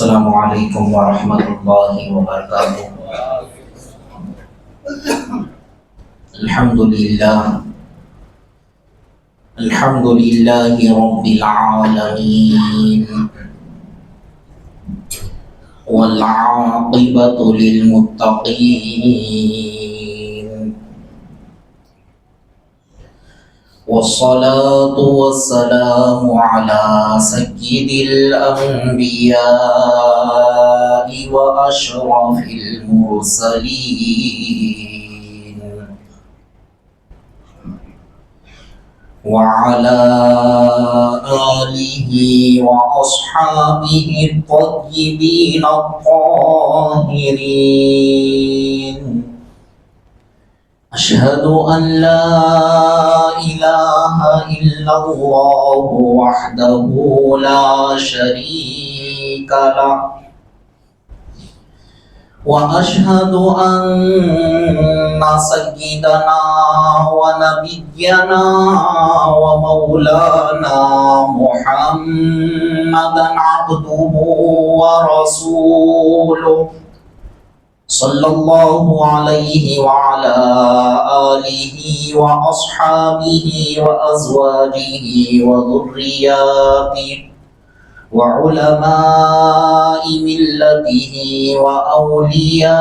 السلام علیکم ورحمۃ اللہ وبرکاتہ۔ الحمد للہ رب العالمین والعاقبۃ للمتقین والصلاة والسلام على سيد الأنبياء وأشرف المرسلين وعلى آله وأصحابه الطيبين الطاهرين أشهد أن لا إله إلا الله وحده لا شريك له وأشهد أن سيدنا ونبينا ومولانا محمدا عبده ورسوله صلى الله عليه وعلى آله وأصحابه وأزواجه وذرياته وعلماء ملته وأوليائه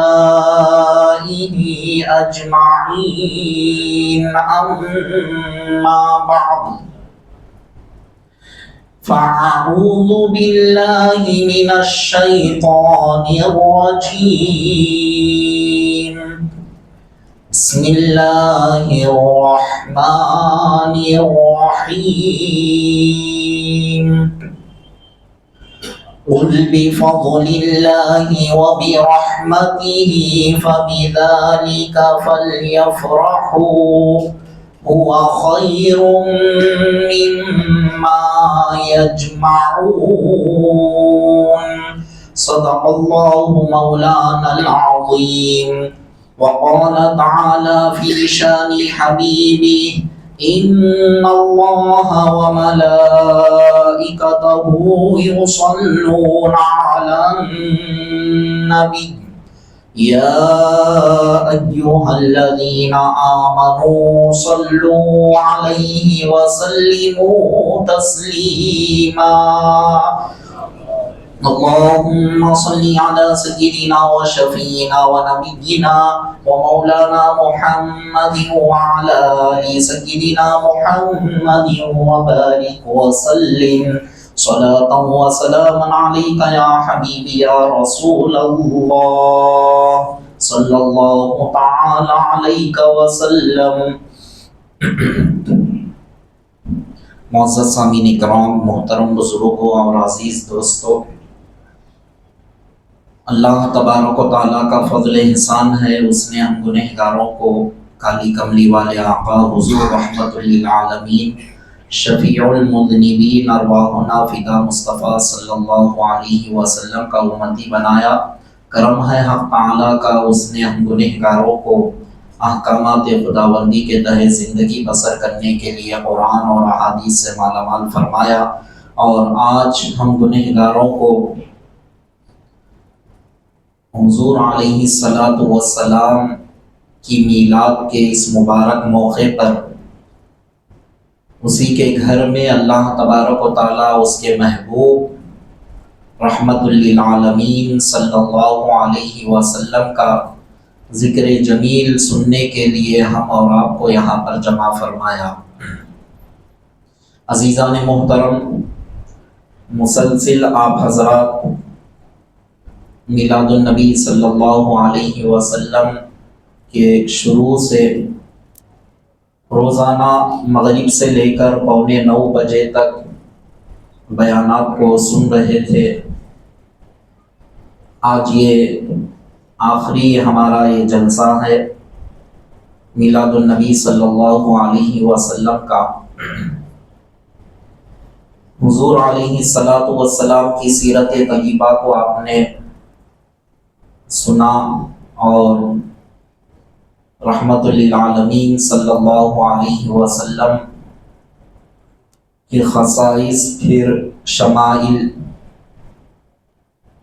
أجمعين، أما بعد، فأعوذ بالله من الشيطان الرجيم. بسم الله الرحمن الرحيم. قل بفضل الله وبرحمته فبذلك فليفرحوا هو خير مما يجمعون. صدق الله مولانا العظيم. وقال تعالى في شان حبيبه: إن الله وملائكته يصلون على النبي يا أيها الذين آمنوا صلوا عليه وسلموا تسليما. اللهم صل على سيدنا وشفينا ونبينا ومولانا محمد وعلى آل سيدنا محمد وبارك وسلم صلاة وسلاما عليك يا حبيبي يا رسول الله صلى الله تعالى عليك وسلم. معزز سامعین کرام، محترم بزرگوں اور عزیز دوستوں، اللہ تبارک و تعالیٰ کا فضل احسان ہے، اس نے ہم گنہگاروں کو کالی کملی والے آقا حضور رحمت للعالمین شفیع المذنبین ارواحنا فدا مصطفیٰ صلی اللہ علیہ وسلم کا امتی بنایا۔ کرم ہے حق تعالیٰ کا، اس نے ہم گنہگاروں کو احکامات خداوندی کے تحت زندگی بسر کرنے کے لیے قرآن اور احادیث سے مالا مال فرمایا، اور آج ہم گنہگاروں کو حضور علیہ السلام کی میلاد کے اس مبارک موقع پر اسی کے گھر میں اللہ تبارک و تعالیٰ اس کے محبوب رحمت للعالمین صلی اللہ علیہ وسلم کا ذکر جمیل سننے کے لیے ہم اور آپ کو یہاں پر جمع فرمایا۔ عزیزان محترم، مسلسل آپ حضرات میلاد النبی صلی اللہ علیہ وسلم کے شروع سے روزانہ مغرب سے لے کر 8:45 بجے تک بیانات کو سن رہے تھے۔ آج یہ آخری ہمارا یہ جلسہ ہے میلاد النبی صلی اللہ علیہ وسلم کا۔ حضور علیہ السلام کی سیرت طیبہ کو آپ نے سنا، اور رحمت للعالمین صلی اللہ علیہ وسلم کے خصائص، پھر شمائل،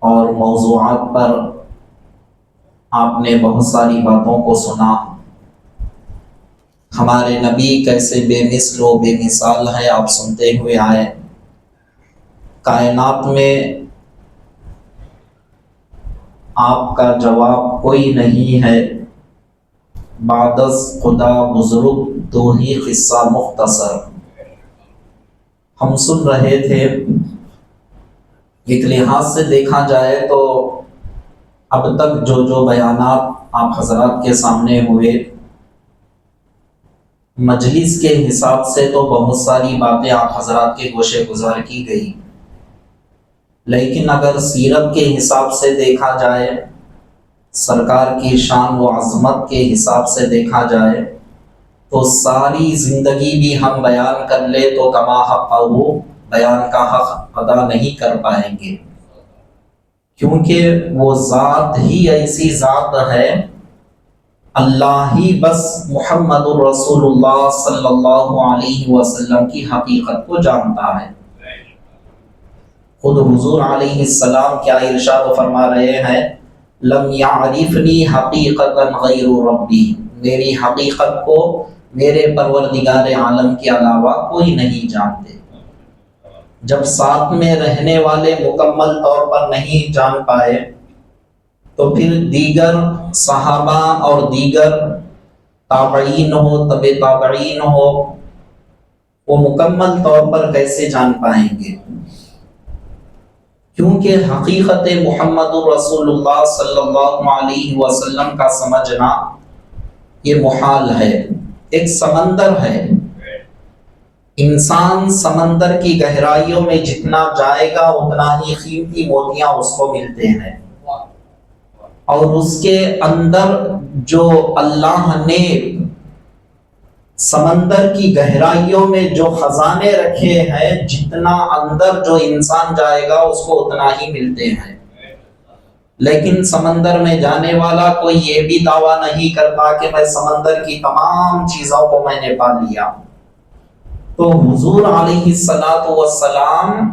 اور موضوعات پر آپ نے بہت ساری باتوں کو سنا. ہمارے نبی کیسے بے مثل و بے مثال ہے آپ سنتے ہوئے آئے. کائنات میں آپ کا جواب کوئی نہیں ہے. بعد از خدا بزرگ دو ہی قصہ مختصر. ہم سن رہے تھے. ایک لحاظ سے دیکھا جائے تو اب تک جو بیانات آپ حضرات کے سامنے ہوئے، مجلس کے حساب سے تو بہت ساری باتیں آپ حضرات کے گوشے گزار کی گئی، لیکن اگر سیرت کے حساب سے دیکھا جائے، سرکار کی شان و عظمت کے حساب سے دیکھا جائے، تو ساری زندگی بھی ہم بیان کر لے تو کما حق وہ بیان کا حق ادا نہیں کر پائیں گے، کیونکہ وہ ذات ہی ایسی ذات ہے. اللہ ہی بس محمد الرسول اللہ صلی اللہ علیہ وسلم کی حقیقت کو جانتا ہے. خود حضور علیہ السلام کیا ارشاد فرما رہے ہیں، لم یعرفنی حقیقتا غیر ربی، میری حقیقت کو میرے پروردگار عالم کے علاوہ کوئی نہیں جانتے. جب ساتھ میں رہنے والے مکمل طور پر نہیں جان پائے تو پھر دیگر صحابہ اور دیگر تابعین ہو، تبع تابعین ہو، وہ مکمل طور پر کیسے جان پائیں گے؟ کیونکہ حقیقت محمد رسول اللہ صلی اللہ علیہ وسلم کا سمجھنا یہ محال ہے. ایک سمندر ہے، انسان سمندر کی گہرائیوں میں جتنا جائے گا اتنا ہی قیمتی موتیاں اس کو ملتے ہیں، اور اس کے اندر جو اللہ نے سمندر کی گہرائیوں میں جو خزانے رکھے ہیں، جتنا اندر جو انسان جائے گا اس کو اتنا ہی ملتے ہیں. لیکن سمندر میں جانے والا کوئی یہ بھی دعویٰ نہیں کرتا کہ میں سمندر کی تمام چیزوں کو میں نے پا لیا. تو حضور علیہ السلام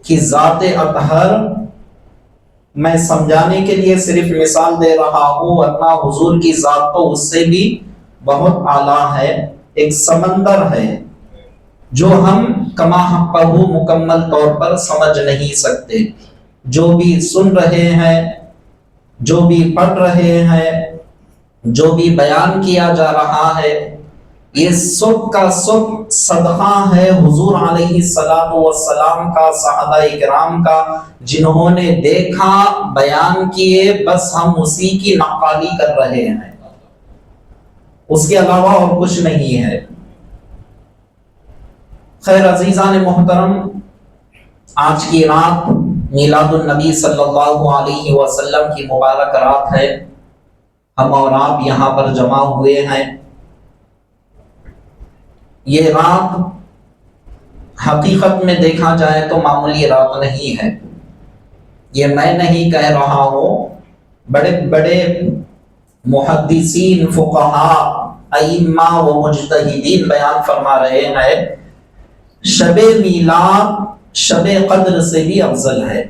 کی ذات اطہر میں سمجھانے کے لیے صرف مثال دے رہا ہوں، ورنہ حضور کی ذات تو اس سے بھی بہت اعلیٰ ہے. ایک سمندر ہے جو ہم کما حقہ مکمل طور پر سمجھ نہیں سکتے. جو بھی سن رہے ہیں، جو بھی پڑھ رہے ہیں، جو بھی بیان کیا جا رہا ہے، یہ سب کا سب صدقہ ہے حضور علیہ السلام کا، صحابہ کرام کا، جنہوں نے دیکھا، بیان کیے، بس ہم اسی کی نقالی کر رہے ہیں، اس کے علاوہ اور کچھ نہیں ہے. خیر عزیزان محترم، آج کی رات میلاد النبی صلی اللہ علیہ وسلم کی مبارک رات ہے. ہم اور آپ یہاں پر جمع ہوئے ہیں. یہ رات حقیقت میں دیکھا جائے تو معمولی رات نہیں ہے. یہ میں نہیں کہہ رہا ہوں، بڑے بڑے محدثین، فقہاء، ائمہ و مجتہدین بیان فرما رہے ہیں شب میلاد شب قدر سے بھی افضل ہے.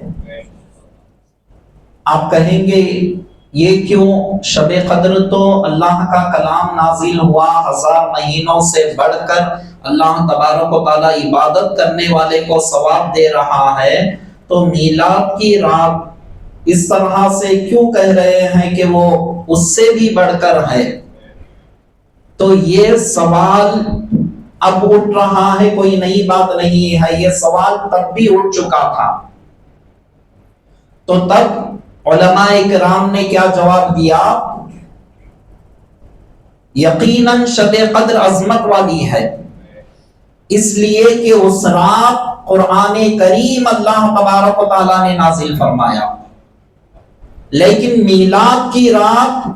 آپ کہیں گے یہ کیوں؟ شب قدر تو اللہ کا کلام نازل ہوا، 1000 مہینوں سے بڑھ کر اللہ تبارک و تعالی عبادت کرنے والے کو ثواب دے رہا ہے، تو میلاد کی رات اس طرح سے کیوں کہہ رہے ہیں کہ وہ اس سے بھی بڑھ کر ہے؟ تو یہ سوال اب اٹھ رہا ہے، کوئی نئی بات نہیں ہے. یہ سوال تب بھی اٹھ چکا تھا. تو تب علماء کرام نے کیا جواب دیا؟ یقیناً شب قدر عظمت والی ہے، اس لیے کہ اس رات قرآن کریم اللہ تبارک و تعالیٰ نے نازل فرمایا. لیکن میلاد کی رات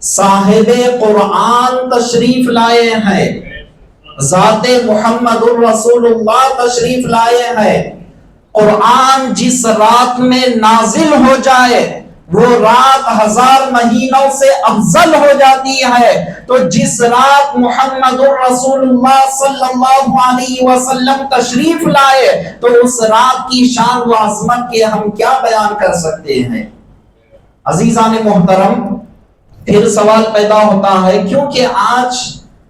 صاحب قرآن تشریف لائے ہیں، ذات محمد الرسول اللہ تشریف لائے ہیں. قرآن جس رات میں نازل ہو جائے وہ رات 1000 مہینوں سے افضل ہو جاتی ہے۔ تو جس رات محمد رسول اللہ صلی اللہ علیہ وسلم تشریف لائے تو اس رات کی شان و عظمت کے ہم کیا بیان کر سکتے ہیں؟ عزیزان محترم، پھر سوال پیدا ہوتا ہے، کیونکہ آج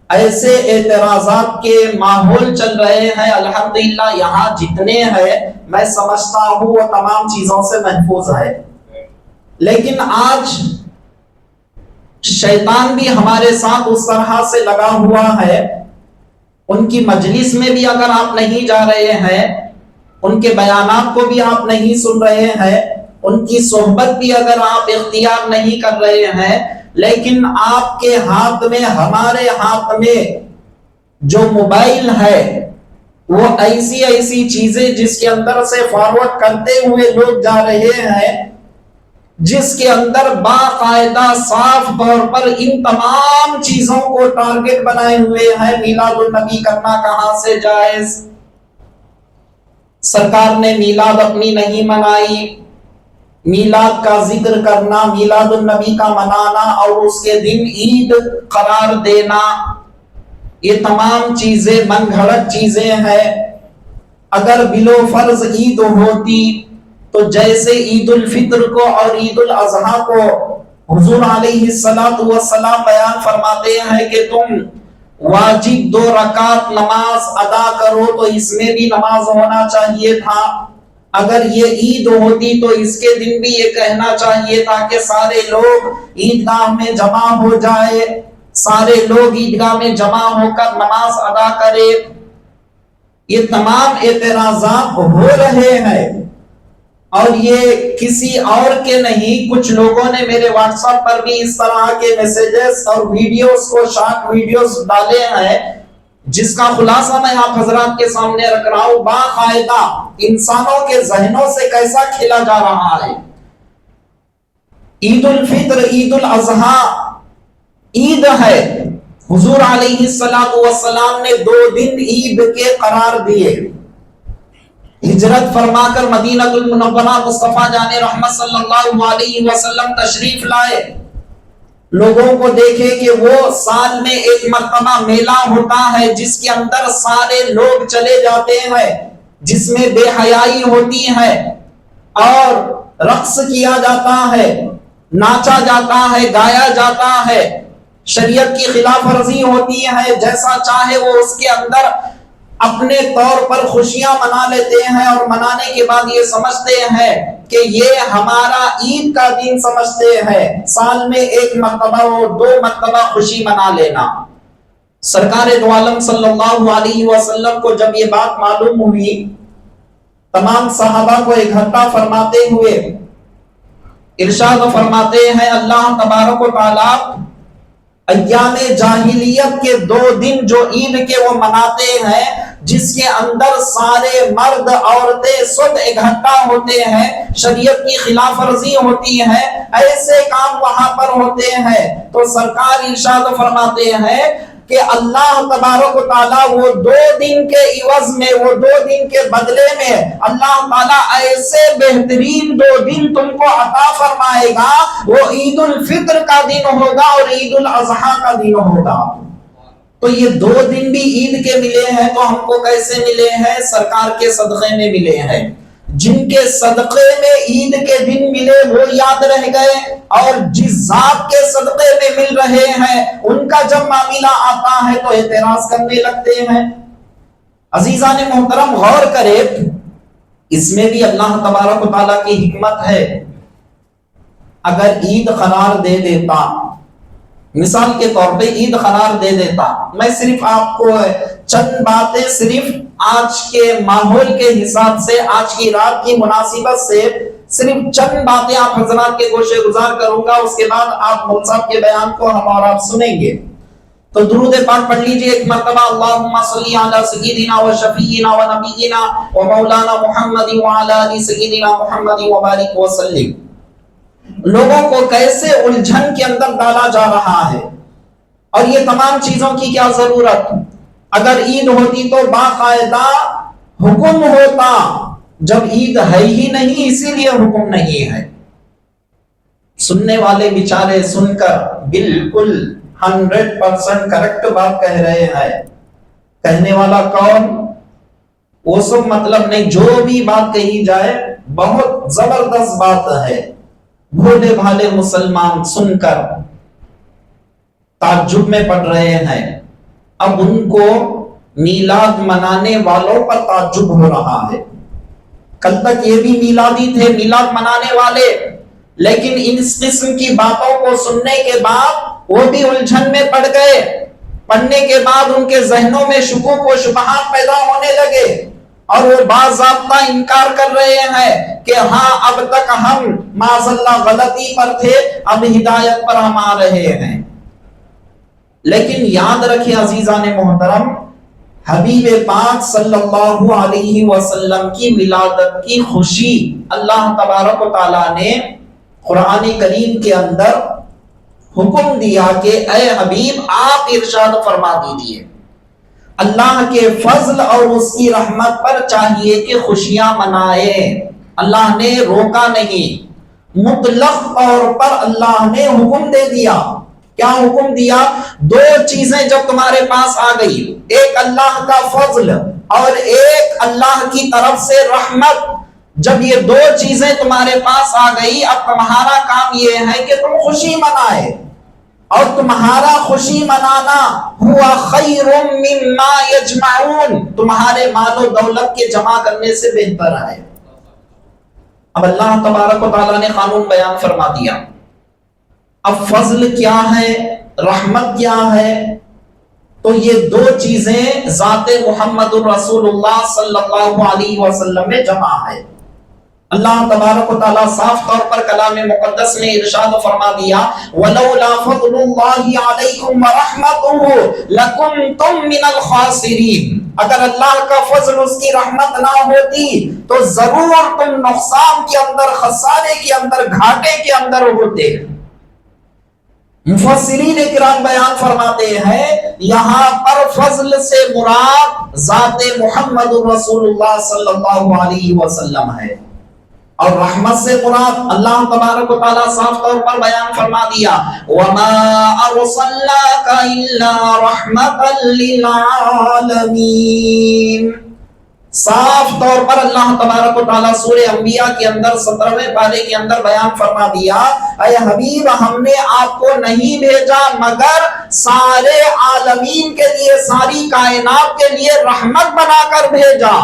ایسے اعتراضات کے ماحول چل رہے ہیں، الحمدللہ یہاں جتنے ہیں میں سمجھتا ہوں وہ تمام چیزوں سے محفوظ ہے، لیکن آج شیطان بھی ہمارے ساتھ اس طرح سے لگا ہوا ہے۔ ان کی مجلس میں بھی اگر آپ نہیں جا رہے ہیں، ان کے بیانات کو بھی آپ نہیں سن رہے ہیں، ان کی صحبت بھی اگر آپ اختیار نہیں کر رہے ہیں، لیکن آپ کے ہاتھ میں، ہمارے ہاتھ میں جو موبائل ہے وہ ایسی ایسی چیزیں جس کے اندر سے فارورڈ کرتے ہوئے لوگ جا رہے ہیں، جس کے اندر باقاعدہ صاف طور پر ان تمام چیزوں کو ٹارگٹ بنائے ہوئے ہیں۔ میلاد النبی کرنا کہاں سے جائز؟ سرکار نے میلاد اپنی نہیں منائی، میلاد کا ذکر کرنا، میلاد النبی کا منانا اور اس کے دن عید قرار دینا، یہ تمام چیزیں من گھڑت چیزیں ہیں۔ اگر بلو فرض عید ہوتی تو جیسے عید الفطر کو اور عید الاضحیٰ کو حضور علیہ السلام بیان فرماتے ہیں کہ تم واجب 2 رکعت نماز ادا کرو، تو اس میں بھی نماز ہونا چاہیے تھا۔ اگر یہ عید ہوتی تو اس کے دن بھی یہ کہنا چاہیے تھا کہ سارے لوگ عیدگاہ میں جمع ہو جائے، سارے لوگ عیدگاہ میں جمع ہو کر نماز ادا کرے۔ یہ تمام اعتراضات ہو رہے ہیں اور یہ کسی اور کے نہیں، کچھ لوگوں نے میرے واٹس ایپ پر بھی اس طرح کے میسیجز اور ویڈیوز کو، شارٹ ویڈیوز ڈالے ہیں، جس کا خلاصہ میں آپ حضرات کے سامنے رکھ رہا ہوں۔ باقاعدہ انسانوں کے ذہنوں سے کیسا کھیلا جا رہا ہے۔ عید الفطر، عید الاضحیٰ عید ہے، حضور علیہ السلام نے 2 دن عید کے قرار دیے۔ ہجرت فرما کر مدینہ المنورہ مصطفیٰ جان رحمت صلی اللہ علیہ وسلم تشریف لائے، لوگوں کو دیکھے کہ وہ سال میں ایک مرتبہ میلہ ہوتا ہے جس کے اندر سارے لوگ چلے جاتے ہیں، جس میں بے حیائی ہوتی ہے اور رقص کیا جاتا ہے، ناچا جاتا ہے، گایا جاتا ہے، شریعت کی خلاف ورزی ہوتی ہے، جیسا چاہے وہ اس کے اندر اپنے طور پر خوشیاں منا لیتے ہیں، اور منانے کے بعد یہ سمجھتے ہیں کہ یہ ہمارا عید کا دن سمجھتے ہیں، سال میں ایک مرتبہ و 2 مرتبہ خوشی منا لینا۔ سرکار دو عالم صلی اللہ علیہ وسلم کو جب یہ بات معلوم ہوئی، تمام صحابہ کو اکٹھا فرماتے ہوئے ارشاد فرماتے ہیں، اللہ تبارک و تعالیٰ ایام جاہلیت کے 2 دن جو عید کے وہ مناتے ہیں، جس کے اندر سارے مرد عورتیں سب اکٹھا ہوتے ہیں، شریعت کی خلاف ورزی ہوتی ہے، ایسے کام وہاں پر ہوتے ہیں، تو سرکار ارشاد فرماتے ہیں کہ اللہ تبارک و تعالیٰ وہ 2 دن کے عوض میں، وہ 2 دن کے بدلے میں اللہ تعالیٰ ایسے بہترین 2 دن تم کو عطا فرمائے گا، وہ عید الفطر کا دن ہوگا اور عید الاضحیٰ کا دن ہوگا۔ تو یہ 2 دن بھی عید کے ملے ہیں، تو ہم کو کیسے ملے ہیں؟ سرکار کے صدقے میں ملے ہیں۔ جن کے صدقے میں عید کے دن ملے وہ یاد رہ گئے، اور جس ذات کے صدقے میں مل رہے ہیں ان کا جب معاملہ آتا ہے تو اعتراض کرنے لگتے ہیں۔ عزیزان محترم، غور کرے، اس میں بھی اللہ تبارک و تعالیٰ کی حکمت ہے۔ اگر عید قرار دے دیتا، مثال کے طور پہ عید قرار دے دیتا، میں صرف آپ کو چند باتیں صرف آج کے ماحول کے حساب سے، آج کی رات کی مناسبت سے صرف چند باتیں آپ حضرات کے گوشے گزار کروں گا، اس کے بعد آپ مول صاحب کے بیان کو ہم اور آپ سنیں گے۔ تو درود پاک پڑھ لیجئے ایک مرتبہ، اللہم صلی علی سیدنا و شفیعنا و نبینا و مولانا محمد و علی آل سیدنا محمد و بارک وسلم۔ لوگوں کو کیسے الجھن کے اندر ڈالا جا رہا ہے، اور یہ تمام چیزوں کی کیا ضرورت؟ اگر عید ہوتی تو باقاعدہ حکم ہوتا، جب عید ہے ہی نہیں اسی لیے حکم نہیں ہے۔ سننے والے بیچارے سن کر بالکل 100% کریکٹ بات کہہ رہے ہیں. کہنے والا کون؟ وہ سب مطلب نہیں، جو بھی بات کہی جائے بہت زبردست بات ہے. بھولے بھالے مسلمان سن کر تعجب میں پڑ رہے ہیں. اب ان کو میلاد منانے والوں پر تعجب ہو رہا ہے. کل تک یہ بھی میلادی تھے، میلاد منانے والے، لیکن اس قسم کی باتوں کو سننے کے بعد وہ بھی الجھن میں پڑ گئے. پڑھنے کے بعد ان کے ذہنوں میں شکوک و شبہات پیدا ہونے لگے اور وہ باضابطہ انکار کر رہے ہیں کہ ہاں اب تک ہم معاذ اللہ غلطی پر تھے، اب ہدایت پر ہم آ رہے ہیں. لیکن یاد رکھیں عزیزان محترم، حبیب پاک صلی اللہ علیہ وسلم کی ولادت کی خوشی اللہ تبارک و تعالیٰ نے قرآن کریم کے اندر حکم دیا کہ اے حبیب آپ ارشاد فرما دیجئے. اللہ کے فضل اور اس کی رحمت پر چاہیے کہ خوشیاں منائیں. اللہ نے روکا نہیں، مطلق طور پر اللہ نے حکم دے دیا. کیا حکم دیا؟ دو چیزیں جب تمہارے پاس آ گئی، ایک اللہ کا فضل اور ایک اللہ کی طرف سے رحمت، جب یہ دو چیزیں تمہارے پاس آ گئی، اب تمہارا کام یہ ہے کہ تم خوشی منائے، اور تمہارا خوشی منانا ہوا خیر مما یجمعون، تمہارے مال و دولت کے جمع کرنے سے بہتر ہے. اب اللہ تبارک و تعالیٰ نے قانون بیان فرما دیا. اب فضل کیا ہے، رحمت کیا ہے؟ تو یہ دو چیزیں ذات محمد الرسول اللہ صلی اللہ علیہ وسلم میں جمع ہے. اللہ تبارک و تعالیٰ صاف طور پر کلام مقدس میں ارشاد فرما دیا وَلَوْلَا فَضْلُ اللَّهِ عَلَيْكُمْ وَرَحْمَتُهُ لَكُنْتُمْ مِنَ الْخَاسِرِينَ. اگر اللہ کا فضل، اس کی رحمت نہ ہوتی تو ضرور تم نقصان کے اندر، خسارے کے اندر، گھاٹے کے اندر ہوتے. مفسرین کرام بیان فرماتے ہیں یہاں پر فضل سے مراد ذات محمد رسول اللہ صلی اللہ علیہ وسلم ہے، اور رحمت سے مراد اللہ تبارک و تعالیٰ صاف طور پر بیان فرما دیا وَمَا أَرْسَلْنَاكَ إِلَّا رَحْمَةً لِّلْعَالَمِينَ. صاف طور پر اللہ تبارک و تعالیٰ سورہ انبیاء کے اندر 17ویں پارے کے اندر بیان فرما دیا اے حبیب ہم نے آپ کو نہیں بھیجا مگر سارے عالمین کے لیے، ساری کائنات کے لیے رحمت بنا کر بھیجا.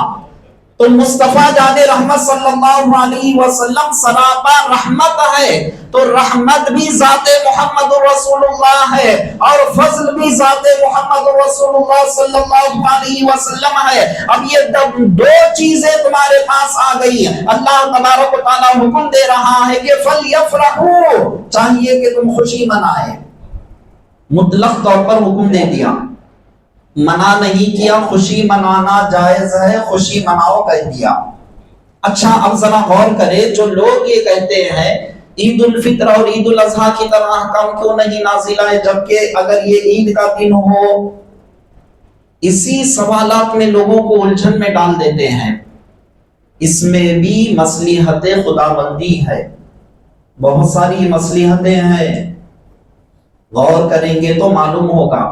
تو مصطفیٰ جان رحمت صلی اللہ علیہ وسلم سراپا رحمت ہے، تو رحمت بھی ذات محمد رسول اللہ ہے اور فضل بھی ذات محمد رسول اللہ صلی اللہ علیہ وسلم ہے. اب یہ دو چیزیں تمہارے پاس آ گئی، اللہ تبارک و تعالیٰ حکم دے رہا ہے کہ فَلْيَفْرَحُوا، چاہیے کہ تم خوشی منائے. مطلق طور پر حکم دے دیا، منع نہیں کیا. خوشی منانا جائز ہے، خوشی مناؤ کہہ دیا. اچھا اب ذرا غور کرے، جو لوگ یہ کہتے ہیں عید الفطر اور عید الاضحیٰ کی طرح احکام کیوں نہیں نازل آئے جبکہ اگر یہ عید کا دن ہو، اسی سوالات میں لوگوں کو الجھن میں ڈال دیتے ہیں. اس میں بھی مصلحت خداوندی ہے، بہت ساری مصلحتیں ہیں، غور کریں گے تو معلوم ہوگا.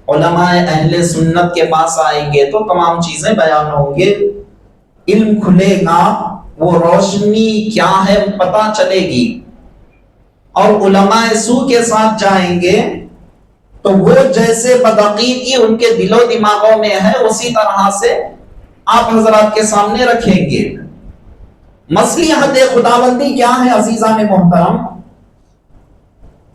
علماء اہل سنت کے پاس آئیں گے تو تمام چیزیں بیان ہوں گے، علم کھلے گا، وہ روشنی کیا ہے پتہ چلے گی. اور علماء سو کے ساتھ جائیں گے تو وہ جیسے بدعقیدگی ان کے دل و دماغوں میں ہے اسی طرح سے آپ حضرات کے سامنے رکھیں گے. مصلحت خداوندی کیا ہے عزیزان محترم؟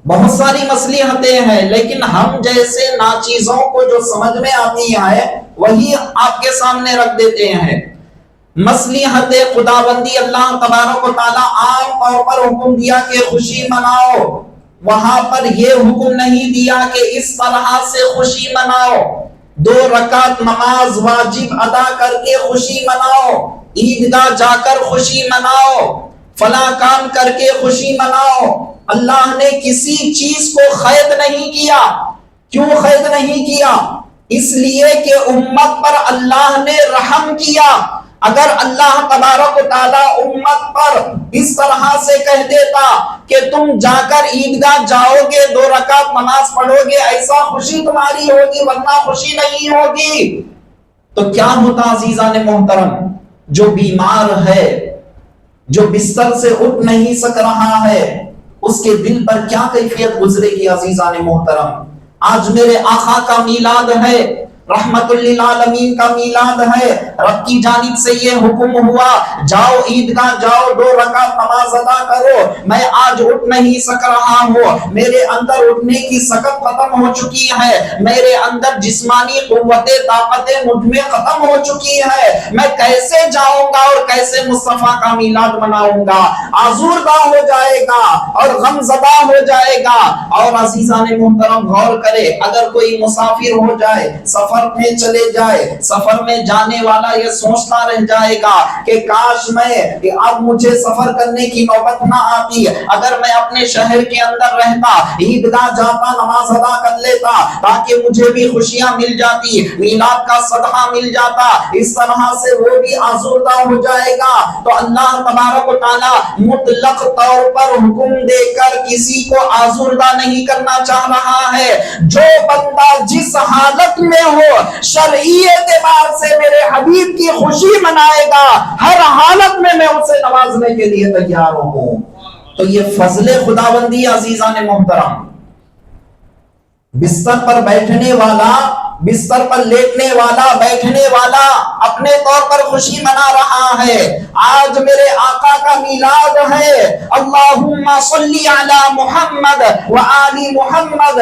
بہت ساری مصلحتیں ہیں، لیکن ہم جیسے ناچیزوں کو جو سمجھ میں آتی ہے وہی آپ کے سامنے رکھ دیتے ہیں. مصلحت خداوندی اللہ تبارک و تعالیٰ عام طور پر حکم دیا کہ خوشی مناؤ، وہاں پر یہ حکم نہیں دیا کہ اس طرح سے خوشی مناؤ. 2 رکعت نماز واجب ادا کر کے خوشی مناؤ، عیدگاہ جا کر خوشی مناؤ، فلاں کام کر کے خوشی مناؤ. اللہ نے کسی چیز کو قید نہیں کیا. کیوں قید نہیں کیا؟ اس لیے کہ امت پر اللہ نے رحم کیا. اگر اللہ تبارک و تعالی امت پر اس طرح سے کہہ دیتا کہ تم جا کر عیدگاہ جاؤ گے، 2 رکعت نماز پڑھو گے، ایسا خوشی تمہاری ہوگی ورنہ خوشی نہیں ہوگی، تو کیا ہوتا عزیزان محترم؟ جو بیمار ہے، جو بستر سے اٹھ نہیں سک رہا ہے، اس کے دل پر کیا کیفیت گزرے گی عزیزان محترم؟ آج میرے آقا کا میلاد ہے، رحمت للعالمین کا میلاد ہے، رب کی جانب سے یہ حکم ہوا جاؤ عیدگاہ جاؤ، 2 رکعت نماز ادا کرو۔ میں آج اٹھ نہیں سک رہا ہوں، میرے اندر اٹھنے کی سکت ختم ہو چکی ہے، میرے اندر جسمانی قوت طاقت مجھ میں ختم ہو چکی ہے، میں کیسے جاؤں گا اور کیسے مصطفیٰ کا میلاد مناؤں گا؟ آزردہ ہو جائے گا اور غم زدہ ہو جائے گا۔ اور عزیزان محترم غور کرے، اگر کوئی مسافر ہو جائے، سفر میں چلے جائے، سفر میں جانے والا یہ سوچتا رہ جائے گا کہ کاش میں اب مجھے سفر کرنے کی نوبت نہ آتی، اگر میں اپنے شہر کے اندر رہتا، عیدگاہ جاتا، نماز ادا کر لیتا تاکہ مجھے بھی خوشیاں مل جاتی، میلاد کا صدقہ مل جاتا۔ اس طرح سے وہ بھی آزردہ ہو جائے گا۔ تو اللہ تبارک و تعالی مطلق طور پر حکم دے کر کسی کو آزردہ نہیں کرنا چاہ رہا ہے۔ جو بندہ جس حالت میں ہو شرعی اعتبار سے میرے حبیب کی خوشی منائے گا، ہر حالت میں میں اسے نوازنے کے لیے تیار ہوں۔ تو یہ فضل خداوندی عزیزان محترم۔ بستر پر بیٹھنے والا، بستر پر لیٹنے والا، بیٹھنے والا اپنے طور پر خوشی منا رہا ہے۔ آج میرے آقا کا میلاد ہے، اللہم صلی علی محمد وآل محمد،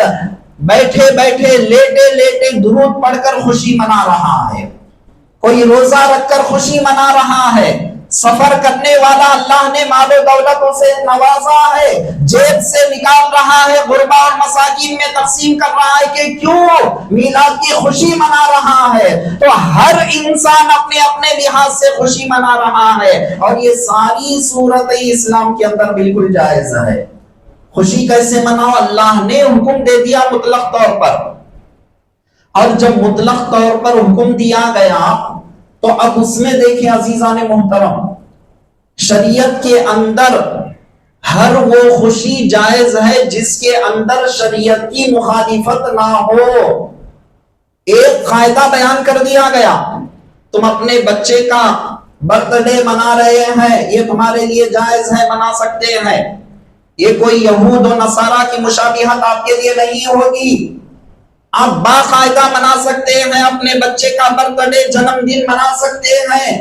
بیٹھے بیٹھے لیٹے لیٹے درود پڑھ کر خوشی منا رہا ہے، کوئی روزہ رکھ کر خوشی منا رہا ہے، سفر کرنے والا اللہ نے مال و دولتوں سے نوازا ہے، جیب سے نکال رہا ہے، غربا اور مساکین میں تقسیم کر رہا ہے کہ کیوں میلاد کی خوشی منا رہا ہے۔ تو ہر انسان اپنے اپنے لحاظ سے خوشی منا رہا ہے، اور یہ ساری صورت اسلام کے اندر بالکل جائز ہے۔ خوشی کیسے مناؤ؟ اللہ نے حکم دے دیا مطلق طور پر، اور جب مطلق طور پر حکم دیا گیا تو اب اس میں دیکھیں عزیزان محترم، شریعت کے اندر ہر وہ خوشی جائز ہے جس کے اندر شریعت کی مخالفت نہ ہو۔ ایک قاعدہ بیان کر دیا گیا، تم اپنے بچے کا برتھ ڈے منا رہے ہیں، یہ تمہارے لیے جائز ہے، منا سکتے ہیں، یہ کوئی یہود و نصارہ کی مشابہت آپ کے لیے نہیں ہوگی، آپ باقاعدہ منا سکتے ہیں، اپنے بچے کا برتھ ڈے، جنم دن منا سکتے ہیں۔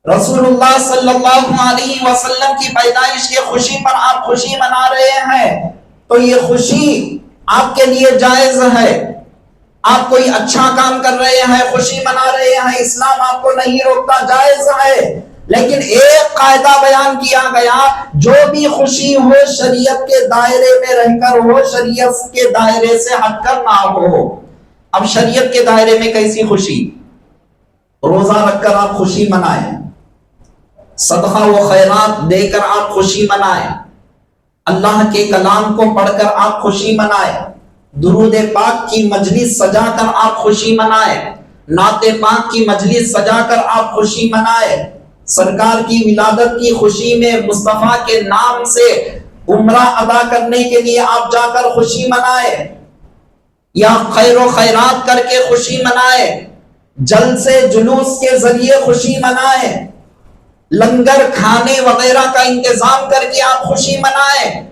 رسول اللہ صلی اللہ علیہ وسلم کی پیدائش کی خوشی پر آپ خوشی منا رہے ہیں، تو یہ خوشی آپ کے لیے جائز ہے۔ آپ کوئی اچھا کام کر رہے ہیں، خوشی منا رہے ہیں، اسلام آپ کو نہیں روکتا، جائز ہے۔ لیکن ایک قاعدہ بیان کیا گیا، جو بھی خوشی ہو شریعت کے دائرے میں رہ کر ہو، شریعت کے دائرے سے ہٹ کر نہ ہو۔ اب شریعت کے دائرے میں کیسی خوشی؟ روزہ رکھ کر آپ خوشی منائیں، صدقہ و خیرات دے کر آپ خوشی منائیں، اللہ کے کلام کو پڑھ کر آپ خوشی منائیں، درود پاک کی مجلس سجا کر آپ خوشی منائیں، نعت پاک کی مجلس سجا کر آپ خوشی منائیں، سرکار کی ولادت کی خوشی میں مصطفیٰ کے نام سے عمرہ ادا کرنے کے لیے آپ جا کر خوشی منائیں، یا خیر و خیرات کر کے خوشی منائیں، جلسے جلوس کے ذریعے خوشی منائیں، لنگر کھانے وغیرہ کا انتظام کر کے آپ خوشی منائیں۔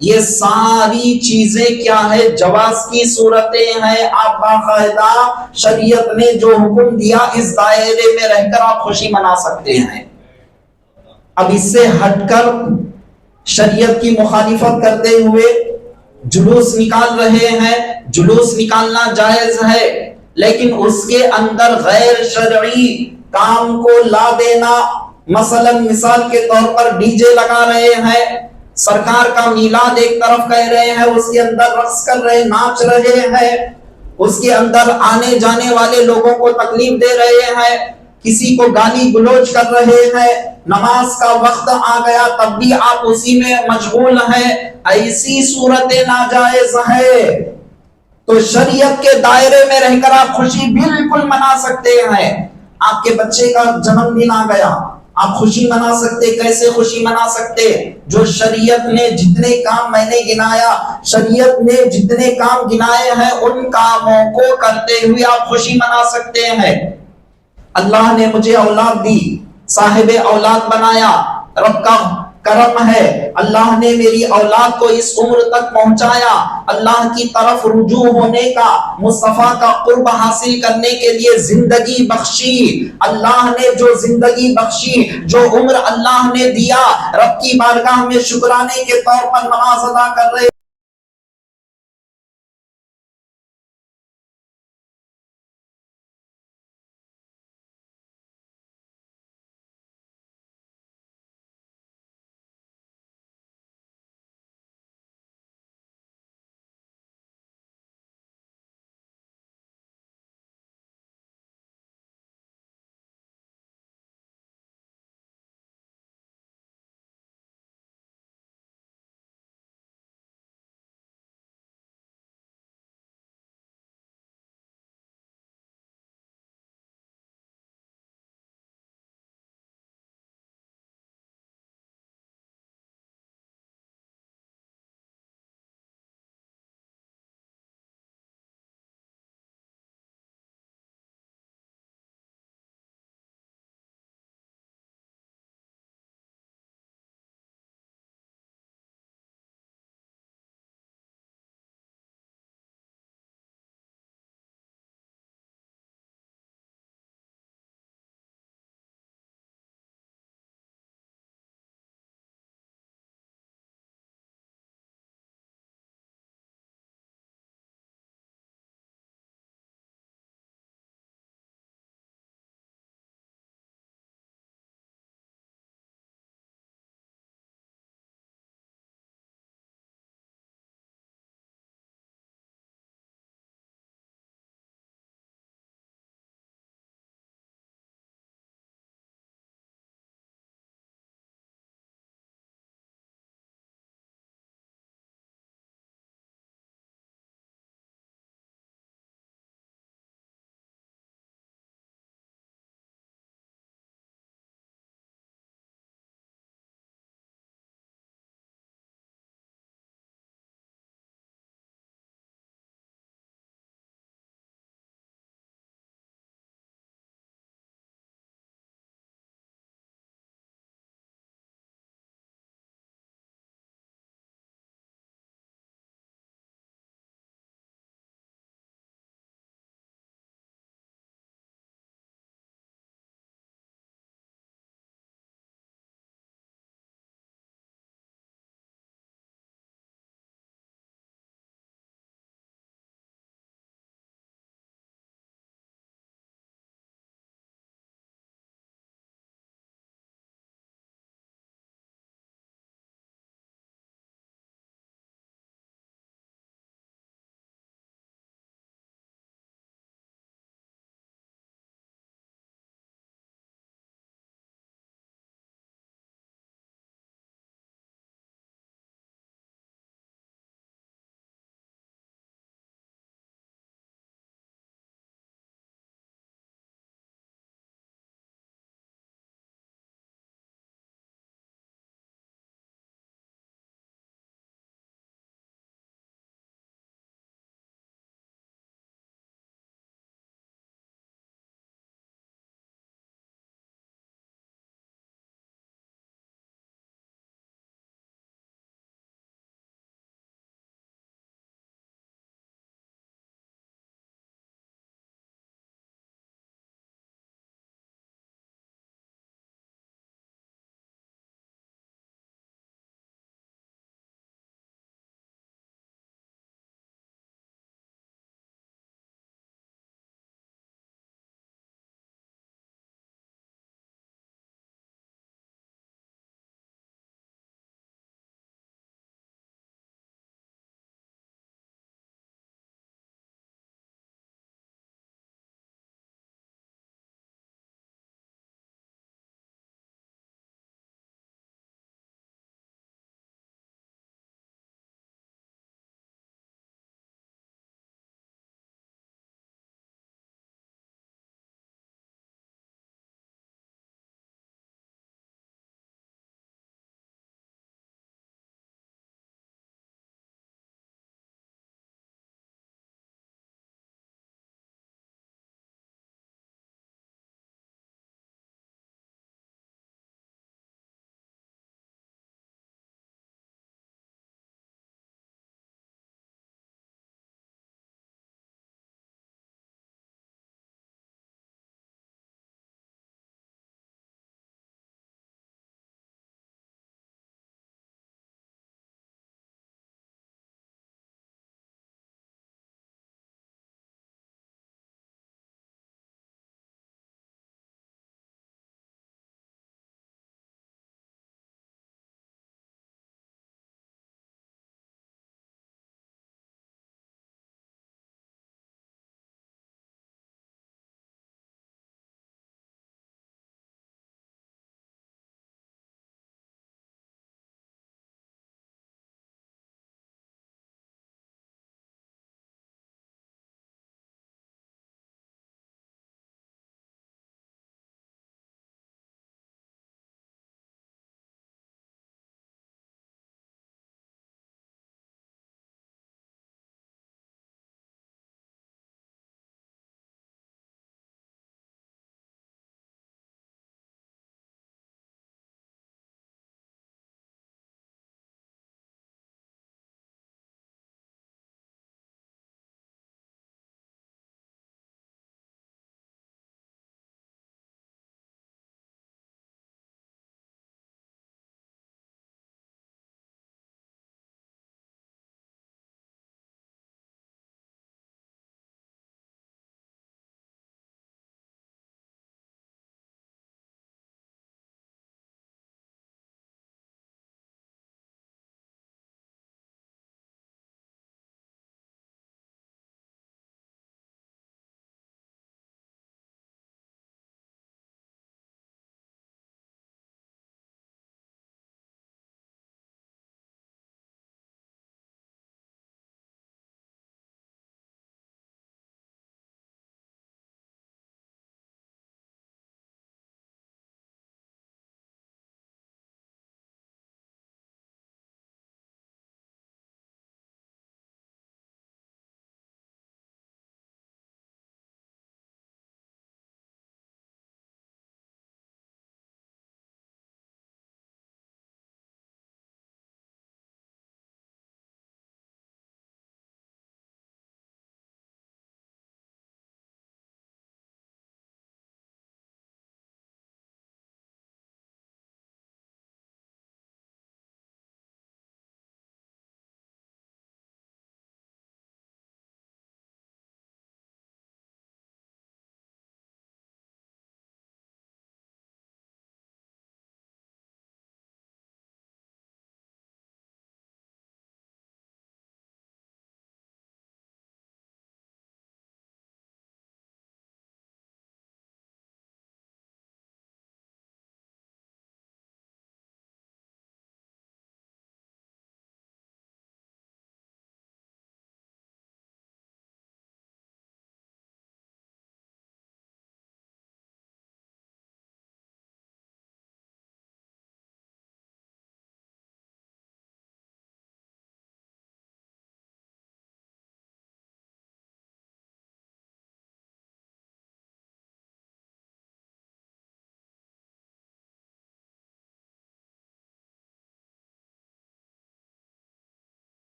یہ ساری چیزیں کیا ہے؟ جواز کی صورتیں ہیں، آپ باقاعدہ شریعت نے جو حکم دیا اس دائرے میں رہ کر آپ خوشی منا سکتے ہیں۔ اب اس سے ہٹ کر شریعت کی مخالفت کرتے ہوئے جلوس نکال رہے ہیں، جلوس نکالنا جائز ہے، لیکن اس کے اندر غیر شرعی کام کو لا دینا، مثال کے طور پر ڈی جے لگا رہے ہیں، سرکار کا میلاد ایک طرف کہہ رہے ہیں، اس کے اندر رقص کر رہے، ناچ رہے ہیں، اس کے اندر آنے جانے والے لوگوں کو تکلیف دے رہے ہیں، کسی کو گالی گلوچ کر رہے ہیں، نماز کا وقت آ گیا تب بھی آپ اسی میں مشغول ہیں، ایسی صورت ناجائز ہے۔ تو شریعت کے دائرے میں رہ کر آپ خوشی بالکل منا سکتے ہیں، آپ کے بچے کا جنم دن آ گیا، آپ خوشی منا سکتے؟ کیسے خوشی منا سکتے؟ جو شریعت نے جتنے کام میں نے گنایا، شریعت نے جتنے کام گنائے ہیں ان کاموں کو کرتے ہوئے آپ خوشی منا سکتے ہیں۔ اللہ نے مجھے اولاد دی، صاحب اولاد بنایا، رب کا کرم ہے، اللہ نے میری اولاد کو اس عمر تک پہنچایا، اللہ کی طرف رجوع ہونے کا، مصطفیٰ کا قرب حاصل کرنے کے لیے زندگی بخشی۔ اللہ نے جو زندگی بخشی، جو عمر اللہ نے دیا، رب کی بارگاہ میں شکرانے کے طور پر نماز ادا کر رہے